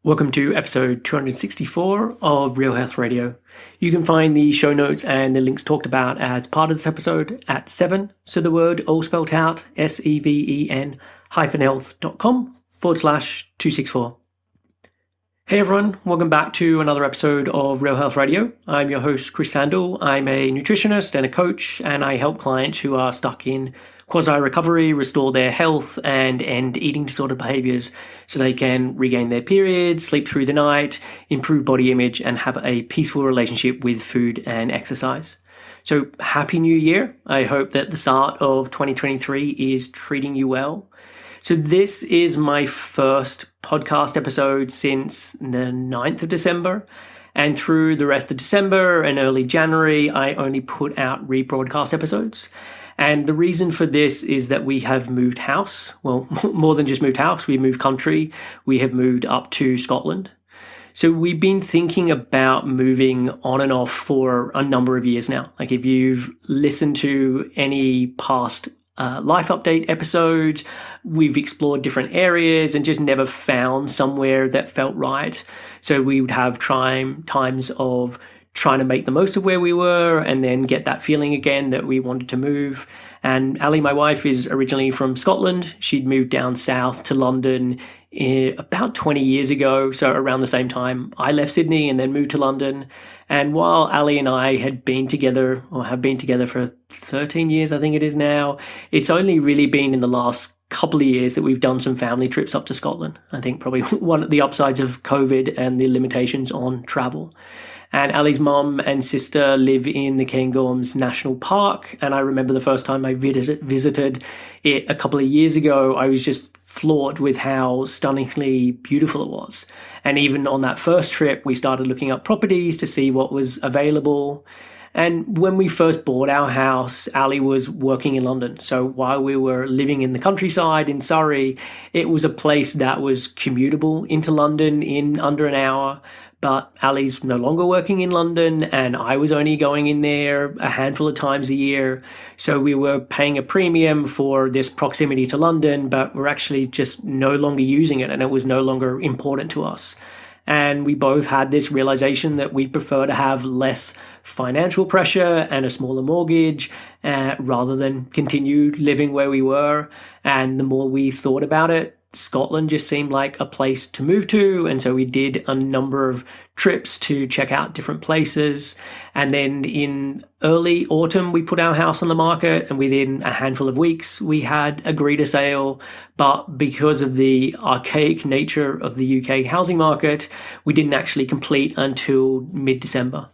Welcome to episode 264 of Real Health Radio. You can find the show notes and the links talked about as part of this episode at 7, so the word all spelled out, seven-health.com/264. Hey everyone, welcome back to another episode of Real Health Radio. I'm your host, Chris Sandel. I'm a nutritionist and a coach, and I help clients who are stuck in quasi-recovery restore their health and end eating disorder behaviors so they can regain their period, sleep through the night, improve body image, and have a peaceful relationship with food and exercise. So Happy New Year. I hope that the start of 2023 is treating you well. So this is my first podcast episode since the 9th of December. And through the rest of December and early January, I only put out rebroadcast episodes. And the reason for this is that we have moved house. Well, more than just moved house, we moved country. We have moved up to Scotland. So we've been thinking about moving on and off for a number of years now. Like if you've listened to any past life update episodes, we've explored different areas and just never found somewhere that felt right. So we would have times of trying to make the most of where we were and then get that feeling again that we wanted to move. And Ali, my wife, is originally from Scotland. She'd moved down south to London about 20 years ago. So around the same time I left Sydney and then moved to London. And while Ali and I had been together or have been together for 13 years, I think it is now, it's only really been in the last couple of years that we've done some family trips up to Scotland. I think probably one of the upsides of COVID and the limitations on travel. And Ali's mum and sister live in the Cairngorms National Park. And I remember the first time I visited it a couple of years ago, I was just floored with how stunningly beautiful it was. And even on that first trip, we started looking up properties to see what was available. And when we first bought our house, Ali was working in London. So while we were living in the countryside in Surrey, it was a place that was commutable into London in under an hour. But Ali's no longer working in London and I was only going in there a handful of times a year. So we were paying a premium for this proximity to London, but we're actually just no longer using it and it was no longer important to us. And we both had this realization that we prefer to have less financial pressure and a smaller mortgage rather than continue living where we were. And the more we thought about it, Scotland just seemed like a place to move to. And so we did a number of trips to check out different places. And then in early autumn, we put our house on the market. And within a handful of weeks, we had agreed a sale. But because of the archaic nature of the UK housing market, we didn't actually complete until mid-December.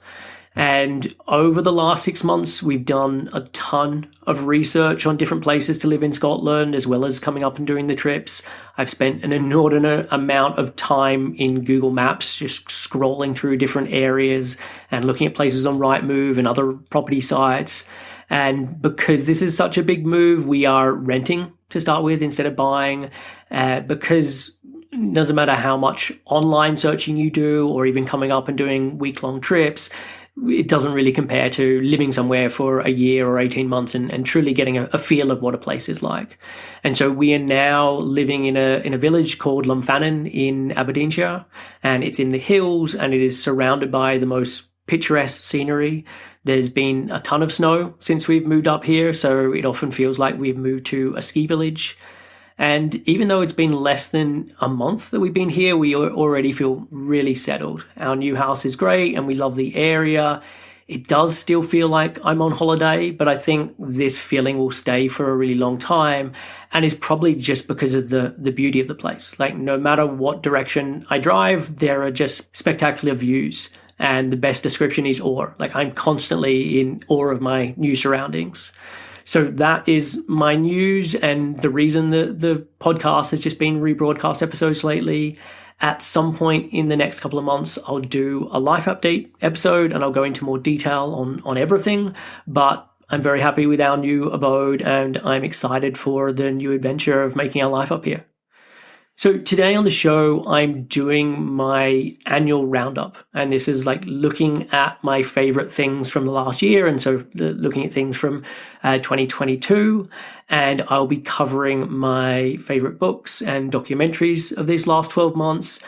And over the last 6 months, we've done a ton of research on different places to live in Scotland, as well as coming up and doing the trips. I've spent an inordinate amount of time in Google Maps, just scrolling through different areas and looking at places on Rightmove and other property sites. And because this is such a big move, we are renting to start with instead of buying, because it doesn't matter how much online searching you do or even coming up and doing week-long trips, it doesn't really compare to living somewhere for a year or 18 months and truly getting a feel of what a place is like. And so we are now living in a village called Llanffannan in Aberdeenshire, and it's in the hills and it is surrounded by the most picturesque scenery. There's been a ton of snow since we've moved up here, so it often feels like we've moved to a ski village. And even though it's been less than a month that we've been here, we already feel really settled. Our new house is great and we love the area. It does still feel like I'm on holiday, but I think this feeling will stay for a really long time. And it's probably just because of the beauty of the place. Like no matter what direction I drive, there are just spectacular views. And the best description is awe. Like I'm constantly in awe of my new surroundings. So that is my news and the reason that the podcast has just been rebroadcast episodes lately. At some point in the next couple of months, I'll do a life update episode and I'll go into more detail on everything. But I'm very happy with our new abode and I'm excited for the new adventure of making our life up here. So today on the show, I'm doing my annual roundup, and this is like looking at my favorite things from the last year, and so looking at things from 2022, and I'll be covering my favorite books and documentaries of these last 12 months,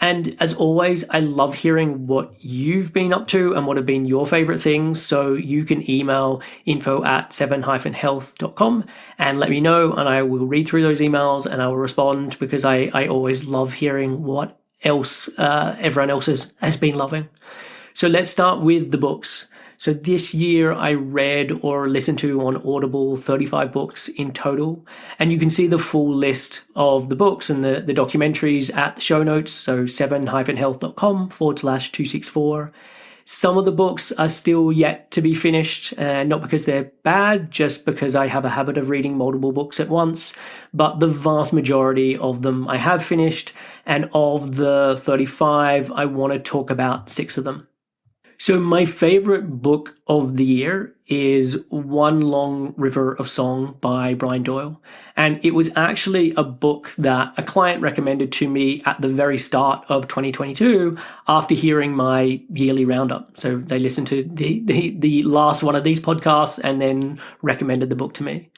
And as always, I love hearing what you've been up to and what have been your favorite things. So you can email info@7-health.com and let me know, and I will read through those emails and I will respond, because I always love hearing what else everyone else has been loving. So let's start with the books. So this year I read or listened to on Audible 35 books in total. And you can see the full list of the books and the documentaries at the show notes. So 7-health.com/264. Some of the books are still yet to be finished, not because they're bad, just because I have a habit of reading multiple books at once. But the vast majority of them I have finished. And of the 35, I want to talk about 6 of them. So my favorite book of the year is One Long River of Song by Brian Doyle. And it was actually a book that a client recommended to me at the very start of 2022 after hearing my yearly roundup. So they listened to the last one of these podcasts and then recommended the book to me.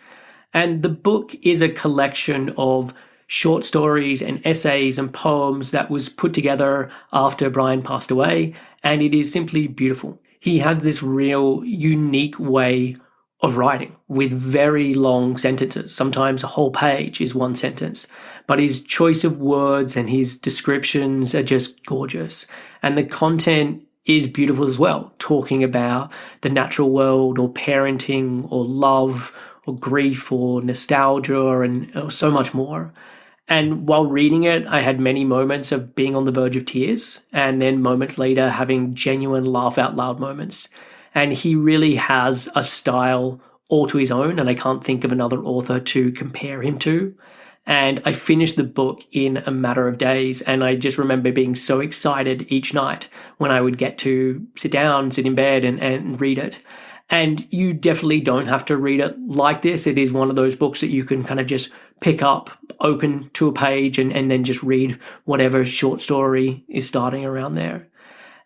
And the book is a collection of short stories and essays and poems that was put together after Brian passed away, and it is simply beautiful. He had this real unique way of writing with very long sentences. Sometimes a whole page is one sentence, but his choice of words and his descriptions are just gorgeous. And the content is beautiful as well, talking about the natural world or parenting or love or grief or nostalgia and so much more. And while reading it, I had many moments of being on the verge of tears, and then moments later having genuine laugh out loud moments. And he really has a style all to his own, and I can't think of another author to compare him to. And I finished the book in a matter of days, and I just remember being so excited each night when I would get to sit down, sit in bed and read it. And you definitely don't have to read it like this. It is one of those books that you can kind of just pick up, open to a page, and then just read whatever short story is starting around there.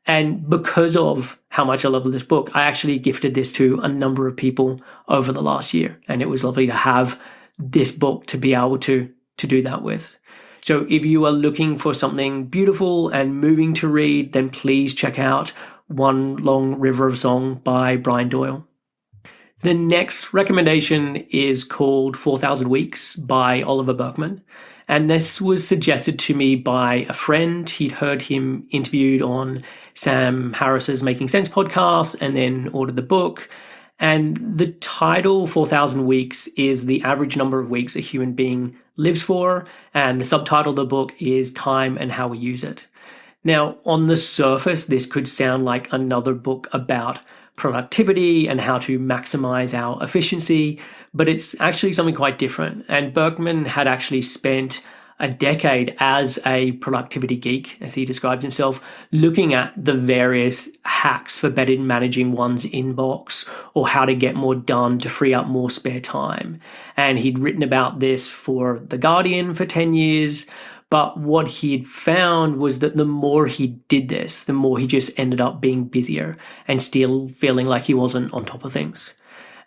And because of how much I love this book, I actually gifted this to a number of people over the last year. And it was lovely to have this book to be able to do that with. So if you are looking for something beautiful and moving to read, then please check out One Long River of Song by Brian Doyle. The next recommendation is called 4,000 Weeks by Oliver Burkeman. And this was suggested to me by a friend. He'd heard him interviewed on Sam Harris's Making Sense podcast and then ordered the book. And the title, 4,000 Weeks, is the average number of weeks a human being lives for. And the subtitle of the book is Time and How We Use It. Now, on the surface, this could sound like another book about productivity and how to maximize our efficiency, but it's actually something quite different. And Burkeman had actually spent a decade as a productivity geek, as he describes himself, looking at the various hacks for better managing one's inbox or how to get more done to free up more spare time. And he'd written about this for The Guardian for 10 years. But what he'd found was that the more he did this, the more he just ended up being busier and still feeling like he wasn't on top of things.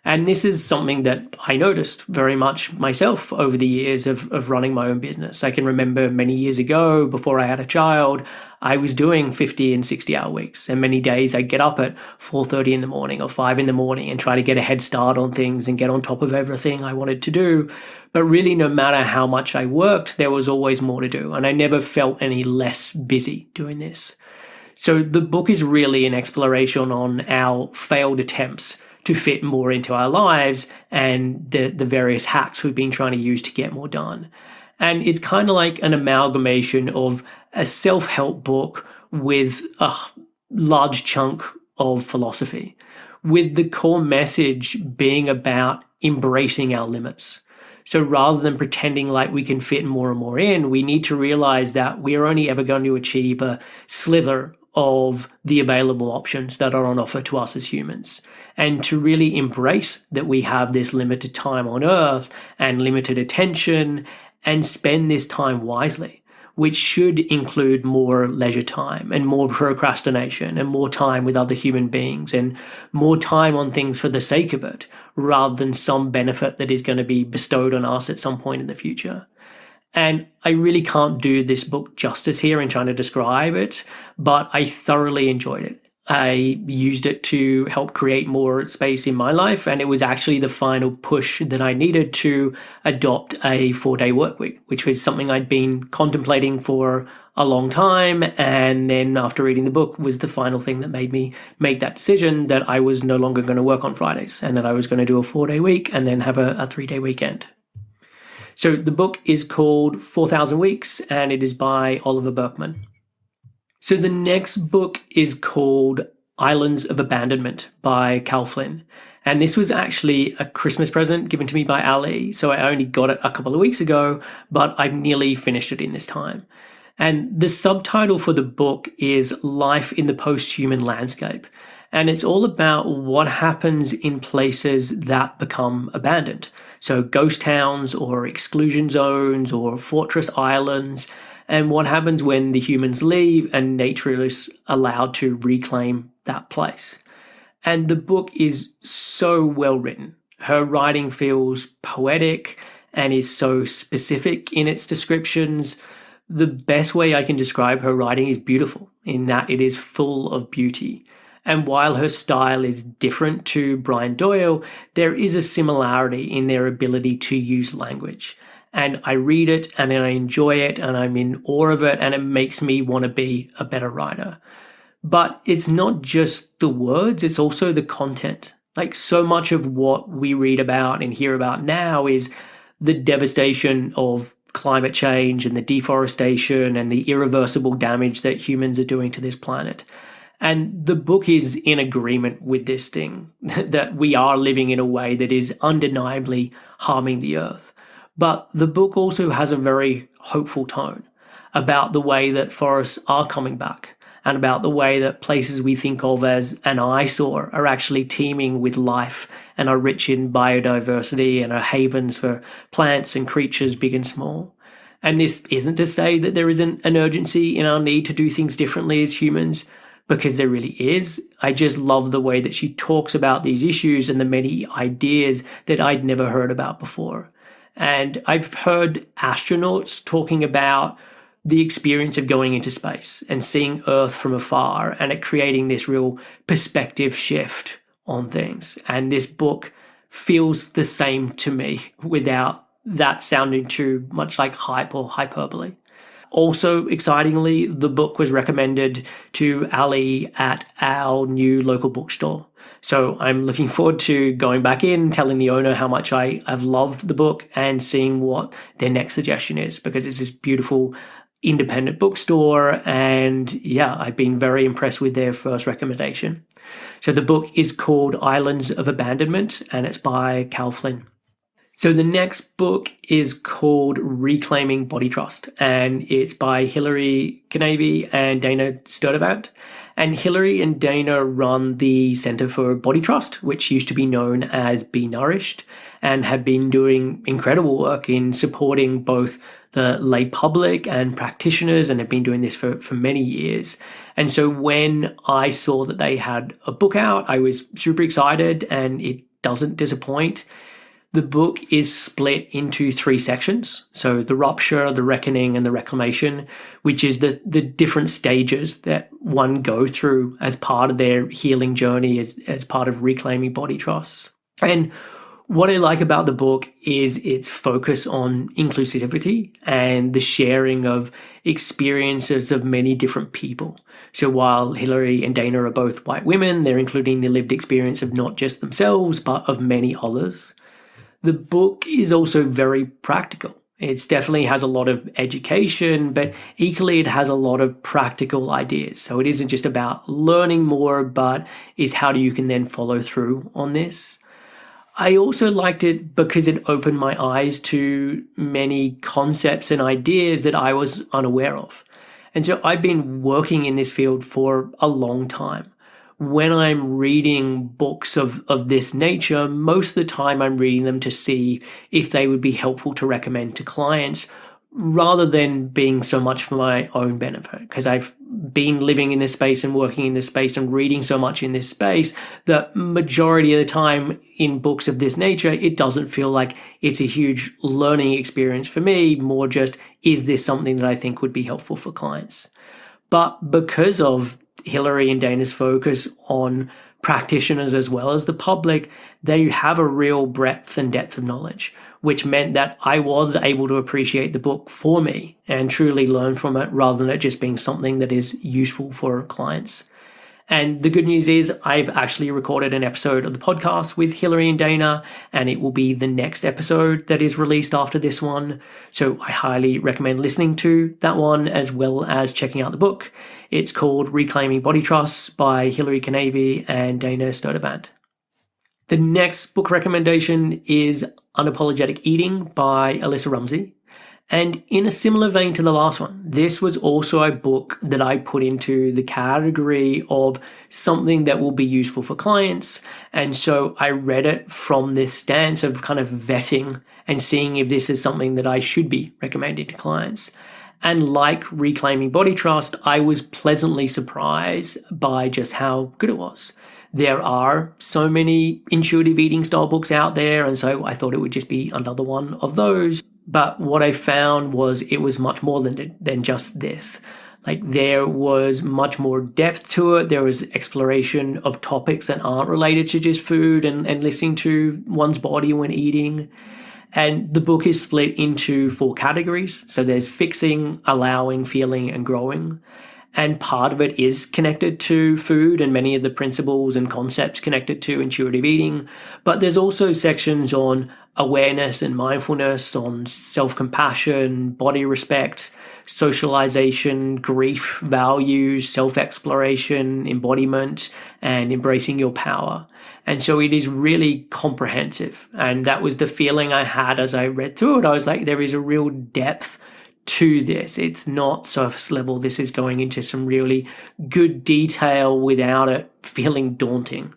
And this is something that I noticed very much myself over the years of running my own business. I can remember many years ago, before I had a child, I was doing 50 and 60-hour weeks. And many days I'd get up at 4:30 in the morning or 5 in the morning and try to get a head start on things and get on top of everything I wanted to do. But really, no matter how much I worked, there was always more to do. And I never felt any less busy doing this. So the book is really an exploration on our failed attempts to fit more into our lives and the various hacks we've been trying to use to get more done. And it's kind of like an amalgamation of a self-help book with a large chunk of philosophy, with the core message being about embracing our limits. So rather than pretending like we can fit more and more in, we need to realize that we're only ever going to achieve a slither of the available options that are on offer to us as humans. And to really embrace that we have this limited time on Earth and limited attention, and spend this time wisely, which should include more leisure time and more procrastination and more time with other human beings and more time on things for the sake of it, rather than some benefit that is going to be bestowed on us at some point in the future. And I really can't do this book justice here in trying to describe it, but I thoroughly enjoyed it. I used it to help create more space in my life, and it was actually the final push that I needed to adopt a 4-day work week, which was something I'd been contemplating for a long time. And then after reading the book was the final thing that made me make that decision that I was no longer going to work on Fridays and that I was going to do a 4-day week and then have a 3-day weekend. So the book is called 4,000 Weeks, and it is by Oliver Burkeman. So the next book is called Islands of Abandonment by Flyn. And this was actually a Christmas present given to me by Ali. So I only got it a couple of weeks ago, but I've nearly finished it in this time. And the subtitle for the book is Life in the Post-Human Landscape. And it's all about what happens in places that become abandoned. So ghost towns or exclusion zones or fortress islands, and what happens when the humans leave and nature is allowed to reclaim that place. And the book is so well written. Her writing feels poetic and is so specific in its descriptions. The best way I can describe her writing is beautiful, in that it is full of beauty. And while her style is different to Brian Doyle, there is a similarity in their ability to use language. And I read it and I enjoy it and I'm in awe of it, and it makes me want to be a better writer. But it's not just the words, it's also the content. Like, so much of what we read about and hear about now is the devastation of climate change and the deforestation and the irreversible damage that humans are doing to this planet. And the book is in agreement with this thing, that we are living in a way that is undeniably harming the earth. But the book also has a very hopeful tone about the way that forests are coming back, and about the way that places we think of as an eyesore are actually teeming with life and are rich in biodiversity and are havens for plants and creatures big and small. And this isn't to say that there isn't an urgency in our need to do things differently as humans, because there really is. I just love the way that she talks about these issues and the many ideas that I'd never heard about before. And I've heard astronauts talking about the experience of going into space and seeing Earth from afar, and it creating this real perspective shift on things. And this book feels the same to me without that sounding too much like hype or hyperbole. Also, excitingly, the book was recommended to Ali at our new local bookstore. So I'm looking forward to going back in, telling the owner how much I've loved the book and seeing what their next suggestion is, because it's this beautiful independent bookstore. And yeah, I've been very impressed with their first recommendation. So the book is called Islands of Abandonment, and it's by Flyn. So the next book is called Reclaiming Body Trust, and it's by Hilary, Kinavey and Dana Sturtevant. And Hilary and Dana run the Center for Body Trust, which used to be known as Be Nourished, and have been doing incredible work in supporting both the lay public and practitioners, and have been doing this for many years. And so when I saw that they had a book out, I was super excited, and it doesn't disappoint. The book is split into 3 sections. So the rupture, the reckoning, and the reclamation, which is the different stages that one go through as part of their healing journey, as part of reclaiming body trust. And what I like about the book is its focus on inclusivity and the sharing of experiences of many different people. So while Hilary and Dana are both white women, they're including the lived experience of not just themselves, but of many others. The book is also very practical. It definitely has a lot of education, but equally it has a lot of practical ideas. So it isn't just about learning more, but is how you can then follow through on this. I also liked it because it opened my eyes to many concepts and ideas that I was unaware of. And so I've been working in this field for a long time. When I'm reading books of this nature, most of the time I'm reading them to see if they would be helpful to recommend to clients, rather than being so much for my own benefit, because I've been living in this space and working in this space and reading so much in this space that majority of the time in books of this nature, it doesn't feel like it's a huge learning experience for me, more just, is this something that I think would be helpful for clients? But because of Hilary and Dana's focus on practitioners as well as the public, they have a real breadth and depth of knowledge, which meant that I was able to appreciate the book for me and truly learn from it rather than it just being something that is useful for clients. And the good news is I've actually recorded an episode of the podcast with Hilary and Dana, and it will be the next episode that is released after this one. So I highly recommend listening to that one as well as checking out the book. It's called Reclaiming Body Trust by Hilary Kinavey and Dana Sturtevant. The next book recommendation is Unapologetic Eating by Alissa Rumsey. And in a similar vein to the last one, this was also a book that I put into the category of something that will be useful for clients. And so I read it from this stance of kind of vetting and seeing if this is something that I should be recommending to clients. And like Reclaiming Body Trust, I was pleasantly surprised by just how good it was. There are so many intuitive eating style books out there, and so I thought it would just be another one of those. But what I found was it was much more than just this. Like, there was much more depth to it. There was exploration of topics that aren't related to just food and listening to one's body when eating. And the book is split into 4 categories. So there's fixing, allowing, feeling, and growing. And part of it is connected to food and many of the principles and concepts connected to intuitive eating. But there's also sections on awareness and mindfulness, on self-compassion, body respect, socialization, grief, values, self-exploration, embodiment, and embracing your power. And so it is really comprehensive. And that was the feeling I had as I read through it. I was like, there is a real depth to this. It's not surface level. This is going into some really good detail without it feeling daunting.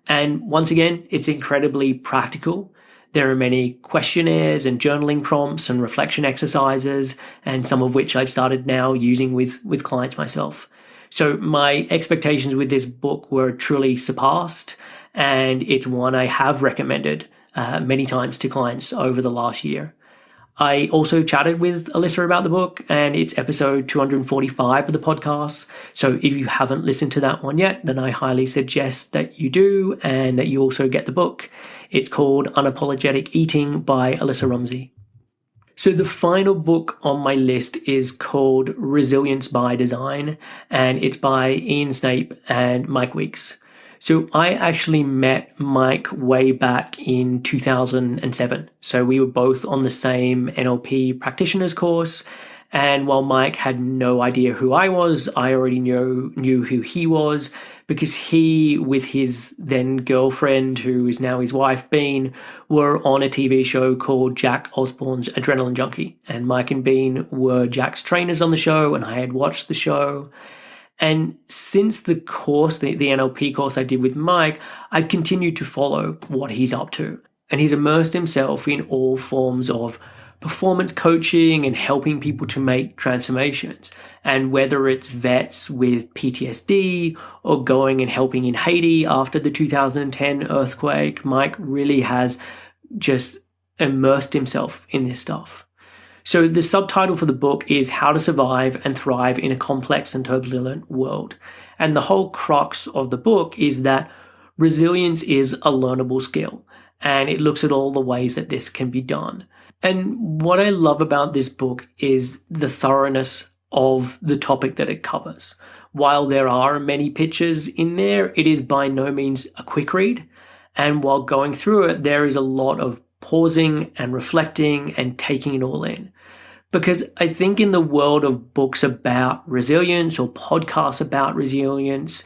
And once again, it's incredibly practical. There are many questionnaires and journaling prompts and reflection exercises, and some of which I've started now using with clients myself. So my expectations with this book were truly surpassed, and it's one I have recommended many times to clients over the last year. I also chatted with Alissa about the book, and it's episode 245 of the podcast. So if you haven't listened to that one yet, then I highly suggest that you do and that you also get the book. It's called Unapologetic Eating by Alissa Rumsey. So the final book on my list is called Resilience by Design, and it's by Ian Snape and Mike Weeks. So I actually met Mike way back in 2007. So we were both on the same NLP practitioners course. And while Mike had no idea who I was, I already knew who he was, because he, with his then girlfriend, who is now his wife, Bean, were on a TV show called Jack Osbourne's Adrenaline Junkie. And Mike and Bean were Jack's trainers on the show, and I had watched the show. And since the course, the NLP course I did with Mike, I've continued to follow what he's up to. And he's immersed himself in all forms of performance coaching and helping people to make transformations. And whether it's vets with PTSD or going and helping in Haiti after the 2010 earthquake, Mike really has just immersed himself in this stuff. So the subtitle for the book is How to Survive and Thrive in a Complex and Turbulent World. And the whole crux of the book is that resilience is a learnable skill, and it looks at all the ways that this can be done. And what I love about this book is the thoroughness of the topic that it covers. While there are many pictures in there, it is by no means a quick read. And while going through it, there is a lot of pausing and reflecting and taking it all in. Because I think in the world of books about resilience or podcasts about resilience,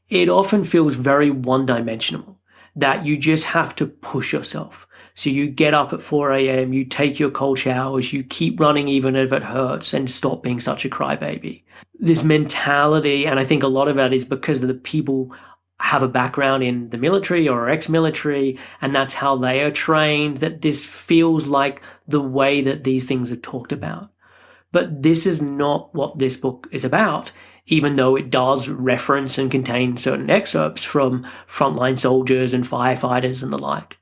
it often feels very one-dimensional, that you just have to push yourself. So you get up at 4 a.m., you take your cold showers, you keep running even if it hurts, and stop being such a crybaby. This mentality, and I think a lot of that is because of the people have a background in the military or ex-military, and that's how they are trained, that this feels like the way that these things are talked about. But this is not what this book is about, even though it does reference and contain certain excerpts from frontline soldiers and firefighters and the like.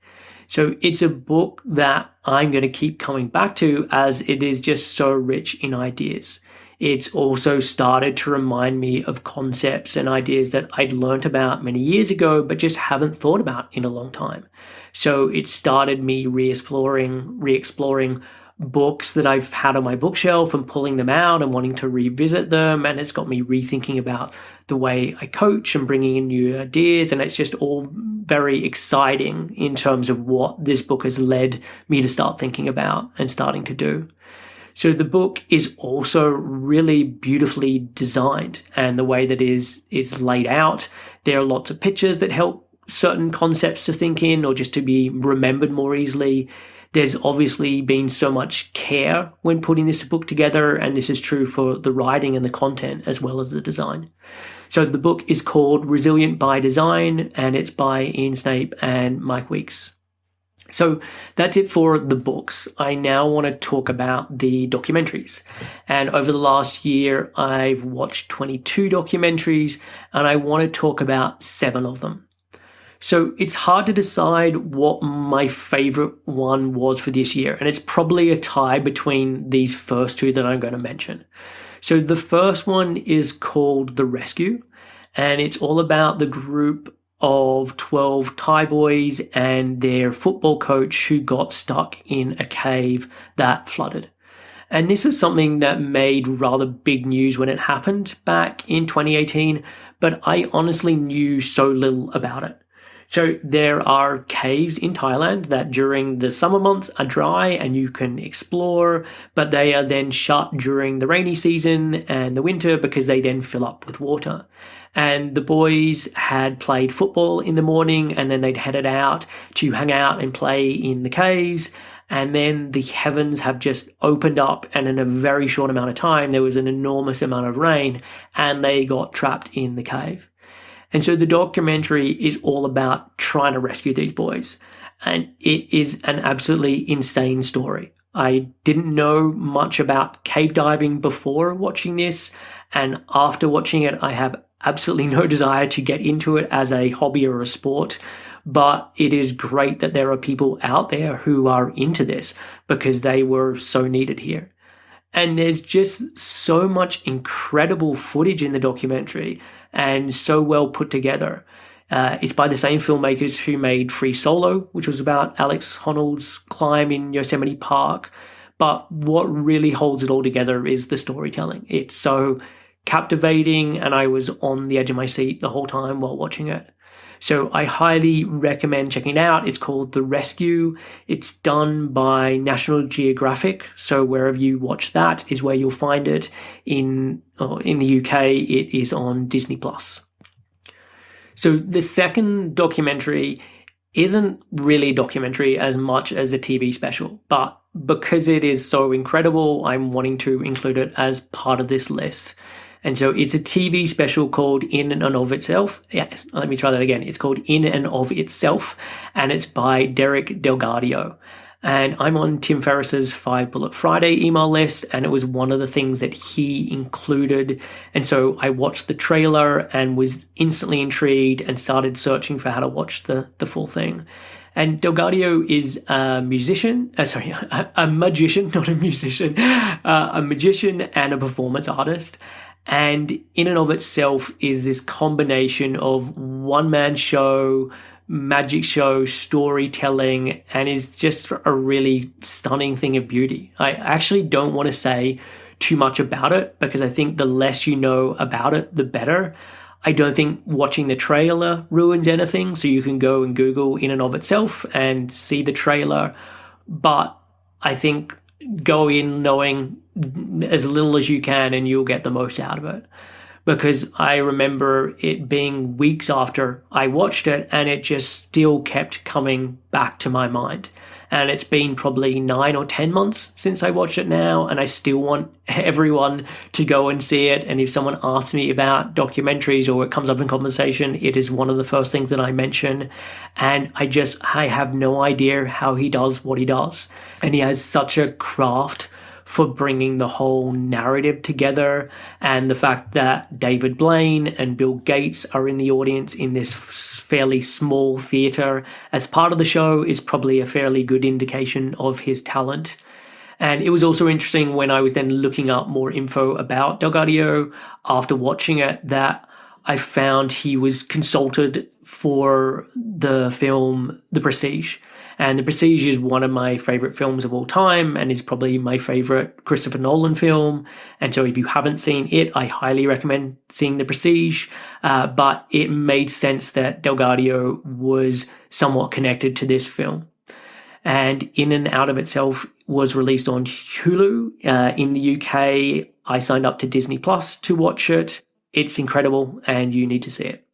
So it's a book that I'm going to keep coming back to as it is just so rich in ideas. It's also started to remind me of concepts and ideas that I'd learnt about many years ago, but just haven't thought about in a long time. So it started me re-exploring books that I've had on my bookshelf and pulling them out and wanting to revisit them. And it's got me rethinking about the way I coach and bringing in new ideas. And it's just all very exciting in terms of what this book has led me to start thinking about and starting to do. So the book is also really beautifully designed, and the way that is laid out. There are lots of pictures that help certain concepts to think in or just to be remembered more easily. There's obviously been so much care when putting this book together, and this is true for the writing and the content as well as the design. So the book is called Resilient by Design, and it's by Ian Snape and Mike Weeks. So that's it for the books. I now want to talk about the documentaries. And over the last year, I've watched 22 documentaries, and I want to talk about 7 of them. So it's hard to decide what my favorite one was for this year, and it's probably a tie between these first 2 that I'm going to mention. So the first one is called The Rescue, and it's all about the group of 12 Thai boys and their football coach who got stuck in a cave that flooded. And this is something that made rather big news when it happened back in 2018, but I honestly knew so little about it. So there are caves in Thailand that during the summer months are dry and you can explore, but they are then shut during the rainy season and the winter because they then fill up with water. And the boys had played football in the morning, and then they'd headed out to hang out and play in the caves. And then the heavens have just opened up, and in a very short amount of time, there was an enormous amount of rain, and they got trapped in the cave. And so the documentary is all about trying to rescue these boys. And it is an absolutely insane story. I didn't know much about cave diving before watching this, and after watching it, I have absolutely no desire to get into it as a hobby or a sport, but it is great that there are people out there who are into this because they were so needed here. And there's just so much incredible footage in the documentary and so well put together. It's by the same filmmakers who made Free Solo, which was about Alex Honnold's climb in Yosemite Park. But what really holds it all together is the storytelling. It's so captivating, and I was on the edge of my seat the whole time while watching it. So I highly recommend checking it out. It's called The Rescue. It's done by National Geographic. So wherever you watch that is where you'll find it. In the UK, it is on Disney+. So the second documentary isn't really a documentary as much as a TV special, but because it is so incredible, I'm wanting to include it as part of this list. And so it's a TV special called In and of Itself. Yes, let me try that again. It's called In and of Itself, and it's by Derek Delgadio. And I'm on Tim Ferriss's 5 Bullet Friday email list, and it was one of the things that he included. And so I watched the trailer and was instantly intrigued and started searching for how to watch the full thing. And Delgadio is a magician, not a musician, a magician and a performance artist. And In and of Itself is this combination of one-man show, magic show, storytelling, and is just a really stunning thing of beauty. I actually don't want to say too much about it because I think the less you know about it, the better. I don't think watching the trailer ruins anything, so you can go and Google In and of Itself and see the trailer. But I think go in knowing as little as you can and you'll get the most out of it. Because I remember it being weeks after I watched it and it just still kept coming back to my mind. And it's been probably 9 or 10 months since I watched it now, and I still want everyone to go and see it. And if someone asks me about documentaries or it comes up in conversation, it is one of the first things that I mention. And I have no idea how he does what he does. And he has such a craft for bringing the whole narrative together, and the fact that David Blaine and Bill Gates are in the audience in this fairly small theatre as part of the show is probably a fairly good indication of his talent. And it was also interesting when I was then looking up more info about DelGaudio after watching it that I found he was consulted for the film The Prestige. And The Prestige is one of my favorite films of all time and is probably my favorite Christopher Nolan film. And so if you haven't seen it, I highly recommend seeing The Prestige. But it made sense that DelGaudio was somewhat connected to this film. And In and Out of Itself was released on Hulu. In the UK, I signed up to Disney Plus to watch it. It's incredible and you need to see it.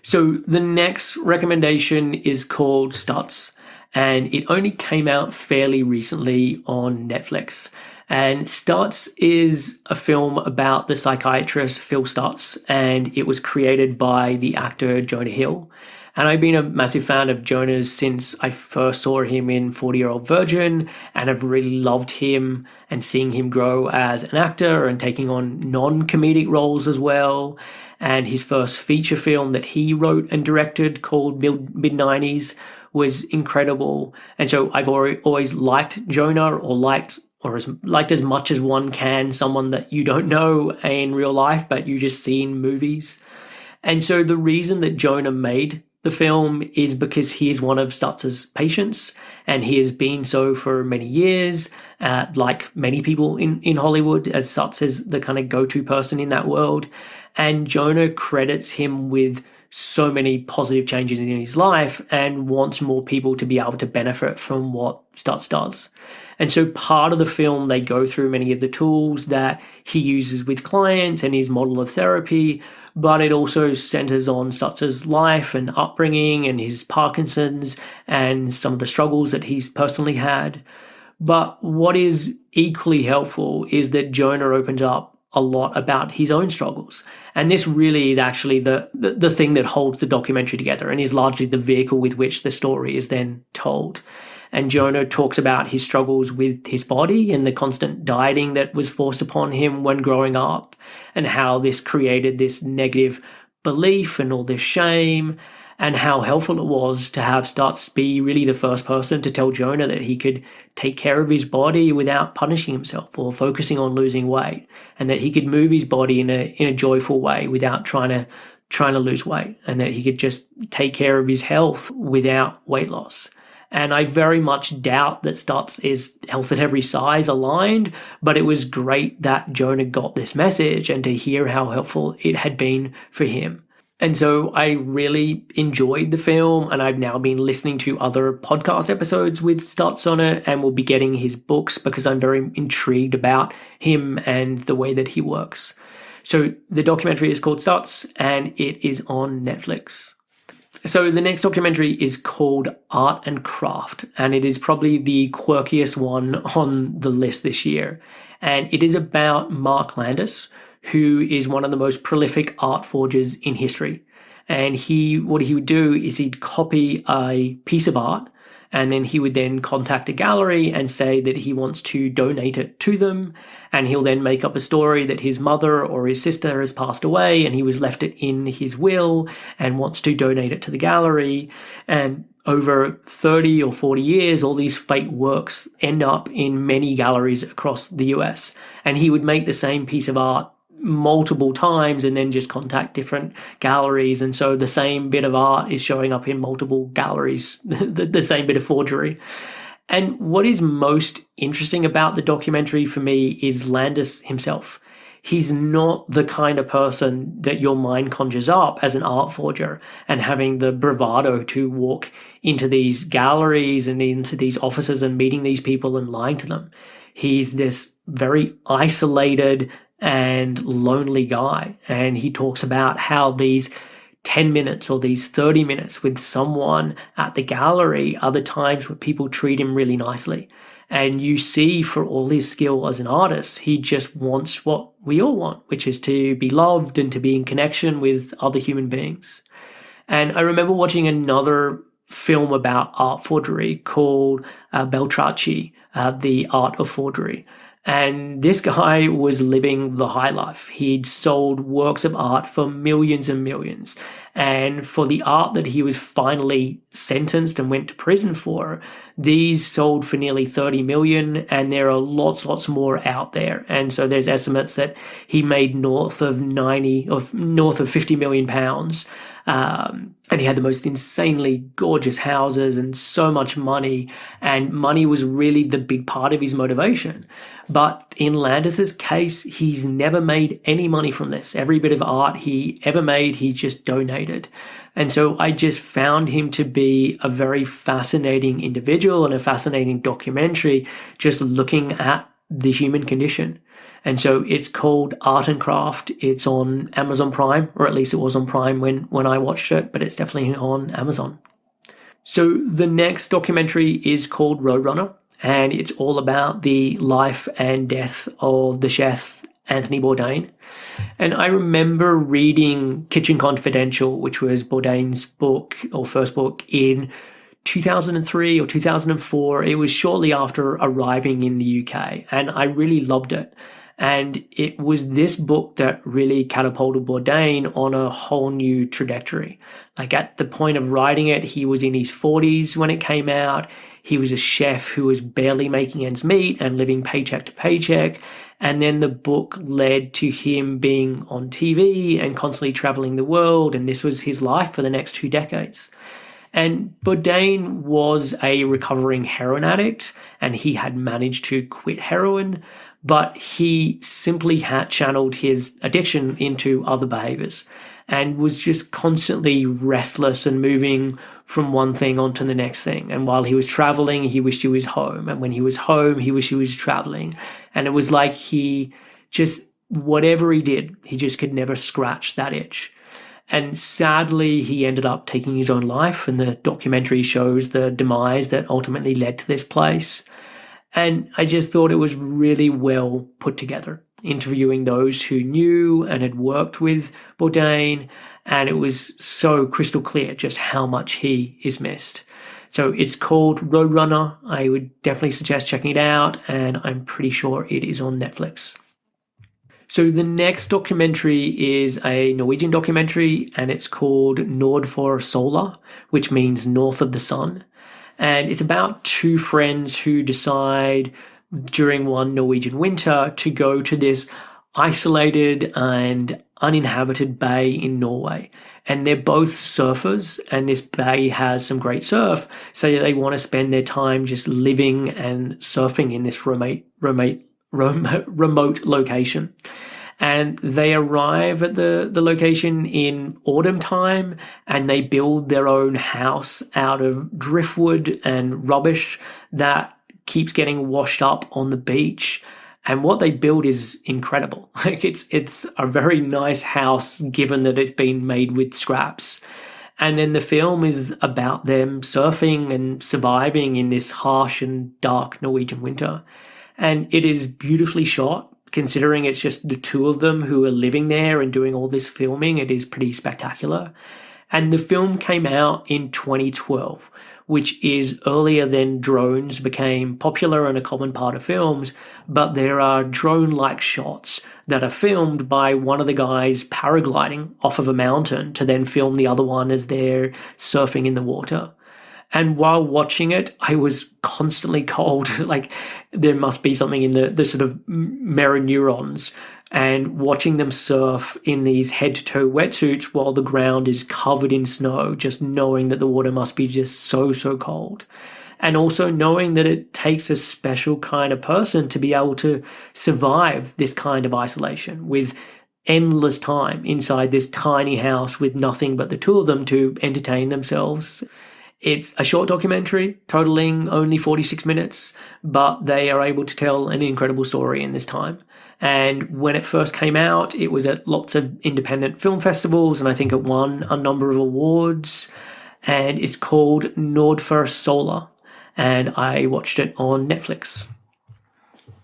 So the next recommendation is called Stutz, and it only came out fairly recently on Netflix. And Stutz is a film about the psychiatrist Phil Stutz, and it was created by the actor Jonah Hill. And I've been a massive fan of Jonah's since I first saw him in 40-Year-Old Virgin, and I've really loved him and seeing him grow as an actor and taking on non-comedic roles as well. And his first feature film that he wrote and directed called Mid-90s was incredible. And so I've always liked Jonah, or liked as much as one can someone that you don't know in real life, but you just see in movies. And so the reason that Jonah made the film is because he is one of Stutz's patients, and he has been so for many years, like many people in Hollywood, as Stutz is the kind of go-to person in that world. And Jonah credits him with so many positive changes in his life and wants more people to be able to benefit from what Stutz does. And so part of the film, they go through many of the tools that he uses with clients and his model of therapy, but it also centers on Stutz's life and upbringing and his Parkinson's and some of the struggles that he's personally had. But what is equally helpful is that Jonah opens up a lot about his own struggles. And this really is actually the thing that holds the documentary together and is largely the vehicle with which the story is then told. And Jonah talks about his struggles with his body and the constant dieting that was forced upon him when growing up, and how this created this negative belief and all this shame, and how helpful it was to have Stutz be really the first person to tell Jonah that he could take care of his body without punishing himself or focusing on losing weight, and that he could move his body in a joyful way without trying to lose weight, and that he could just take care of his health without weight loss. And I very much doubt that Stutz is health at every size aligned, but it was great that Jonah got this message and to hear how helpful it had been for him. And so I really enjoyed the film, and I've now been listening to other podcast episodes with Stutz on it, and will be getting his books because I'm very intrigued about him and the way that he works. So the documentary is called Stutz, and it is on Netflix. So the next documentary is called Art and Craft, and it is probably the quirkiest one on the list this year. And it is about Mark Landis, who is one of the most prolific art forgers in history. And what he would do is he'd copy a piece of art, and then he would then contact a gallery and say that he wants to donate it to them. And he'll then make up a story that his mother or his sister has passed away and he was left it in his will and wants to donate it to the gallery. And over 30 or 40 years, all these fake works end up in many galleries across the US. And he would make the same piece of art multiple times and then just contact different galleries, and so the same bit of art is showing up in multiple galleries, the same bit of forgery. And what is most interesting about the documentary for me is Landis himself. He's not the kind of person that your mind conjures up as an art forger and having the bravado to walk into these galleries and into these offices and meeting these people and lying to them. He's this very isolated and lonely guy. And he talks about how these 10 minutes or these 30 minutes with someone at the gallery are the times where people treat him really nicely. And you see, for all his skill as an artist, he just wants what we all want, which is to be loved and to be in connection with other human beings. And I remember watching another film about art forgery called Beltracchi, The Art of Forgery. And this guy was living the high life. He'd sold works of art for millions and millions. And for the art that he was finally sentenced and went to prison for, these sold for nearly 30 million, and there are lots more out there. And so there's estimates that he made north of 50 million pounds. And he had the most insanely gorgeous houses and so much money, and money was really the big part of his motivation. But in Landis's case, he's never made any money from this. Every bit of art he ever made, he just donated. And so I just found him to be a very fascinating individual and a fascinating documentary, just looking at the human condition. And so it's called Art and Craft. It's on Amazon Prime, or at least it was on Prime when I watched it, but it's definitely on Amazon. So the next documentary is called Roadrunner, and it's all about the life and death of the chef Anthony Bourdain. And I remember reading Kitchen Confidential, which was Bourdain's book, or first book, in 2003 or 2004. It was shortly after arriving in the UK, and I really loved it. And it was this book that really catapulted Bourdain on a whole new trajectory. Like, at the point of writing it, he was in his 40s when it came out. He was a chef who was barely making ends meet and living paycheck to paycheck. And then the book led to him being on TV and constantly traveling the world. And this was his life for the next 2 decades. And Bourdain was a recovering heroin addict, and he had managed to quit heroin, but he simply had channeled his addiction into other behaviors and was just constantly restless and moving from one thing onto the next thing. And while he was traveling, he wished he was home. And when he was home, he wished he was traveling. And it was like he just, whatever he did, he just could never scratch that itch. And sadly, he ended up taking his own life, and the documentary shows the demise that ultimately led to this place. And I just thought it was really well put together, interviewing those who knew and had worked with Bourdain, and it was so crystal clear just how much he is missed. So it's called Roadrunner. I would definitely suggest checking it out, and I'm pretty sure it is on Netflix. So the next documentary is a Norwegian documentary, and it's called Nordfor Sola, which means North of the Sun. And it's about 2 friends who decide during one Norwegian winter to go to this isolated and uninhabited bay in Norway. And they're both surfers, and this bay has some great surf, so they want to spend their time just living and surfing in this remote location. And they arrive at the location in autumn time, and they build their own house out of driftwood and rubbish that keeps getting washed up on the beach. And what they build is incredible. Like, it's a very nice house, given that it's been made with scraps. And then the film is about them surfing and surviving in this harsh and dark Norwegian winter. And it is beautifully shot. Considering it's just the 2 of them who are living there and doing all this filming, it is pretty spectacular. And the film came out in 2012, which is earlier than drones became popular and a common part of films, but there are drone-like shots that are filmed by one of the guys paragliding off of a mountain to then film the other one as they're surfing in the water. And while watching it, I was constantly cold. Like, there must be something in the sort of mirror neurons. And watching them surf in these head-to-toe wetsuits while the ground is covered in snow, just knowing that the water must be just so cold. And also knowing that it takes a special kind of person to be able to survive this kind of isolation with endless time inside this tiny house with nothing but the 2 of them to entertain themselves. It's a short documentary, totaling only 46 minutes, but they are able to tell an incredible story in this time. And when it first came out, it was at lots of independent film festivals, and I think it won a number of awards. And it's called Nordfor Sola, and I watched it on Netflix.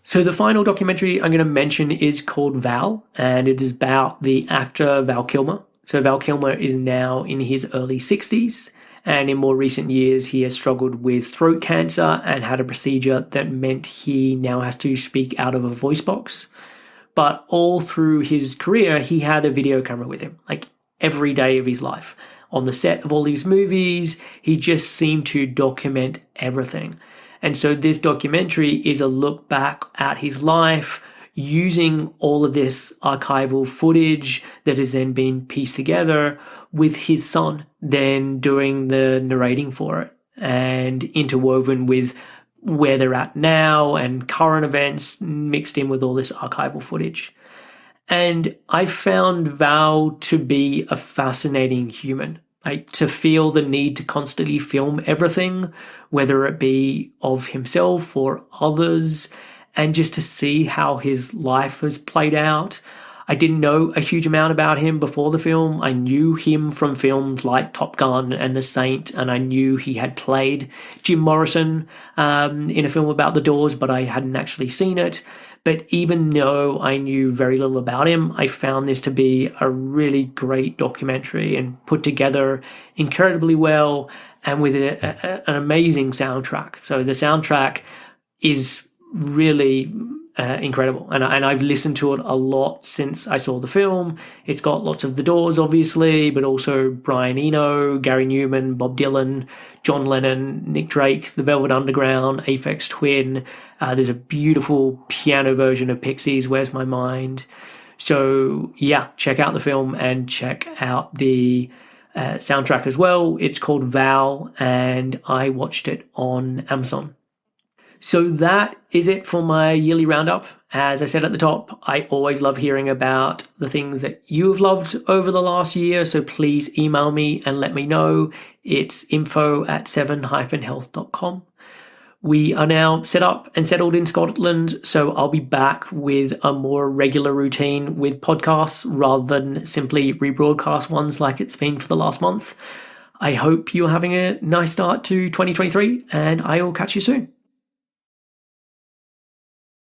So the final documentary I'm going to mention is called Val, and it is about the actor Val Kilmer. So Val Kilmer is now in his early 60s, And in more recent years, he has struggled with throat cancer and had a procedure that meant he now has to speak out of a voice box. But all through his career, he had a video camera with him, like every day of his life. On the set of all these movies, he just seemed to document everything. And so this documentary is a look back at his life using all of this archival footage that has then been pieced together with his son then doing the narrating for it and interwoven with where they're at now and current events mixed in with all this archival footage. And I found Val to be a fascinating human. Like, to feel the need to constantly film everything, whether it be of himself or others, and just to see how his life has played out. I didn't know a huge amount about him before the film. I knew him from films like Top Gun and The Saint, and I knew he had played Jim Morrison in a film about the Doors, but I hadn't actually seen it. But even though I knew very little about him, I found this to be a really great documentary and put together incredibly well and with an amazing soundtrack. So the soundtrack is really incredible. And I've listened to it a lot since I saw the film. It's got lots of The Doors, obviously, but also Brian Eno, Gary Newman, Bob Dylan, John Lennon, Nick Drake, The Velvet Underground, Aphex Twin. There's a beautiful piano version of Pixies, Where's My Mind? So yeah, check out the film and check out the soundtrack as well. It's called Val, and I watched it on Amazon. So that is it for my yearly roundup. As I said at the top, I always love hearing about the things that you have loved over the last year, so please email me and let me know. It's info@7-health.com. We are now set up and settled in Scotland, so I'll be back with a more regular routine with podcasts rather than simply rebroadcast ones like it's been for the last month. I hope you're having a nice start to 2023, and I will catch you soon.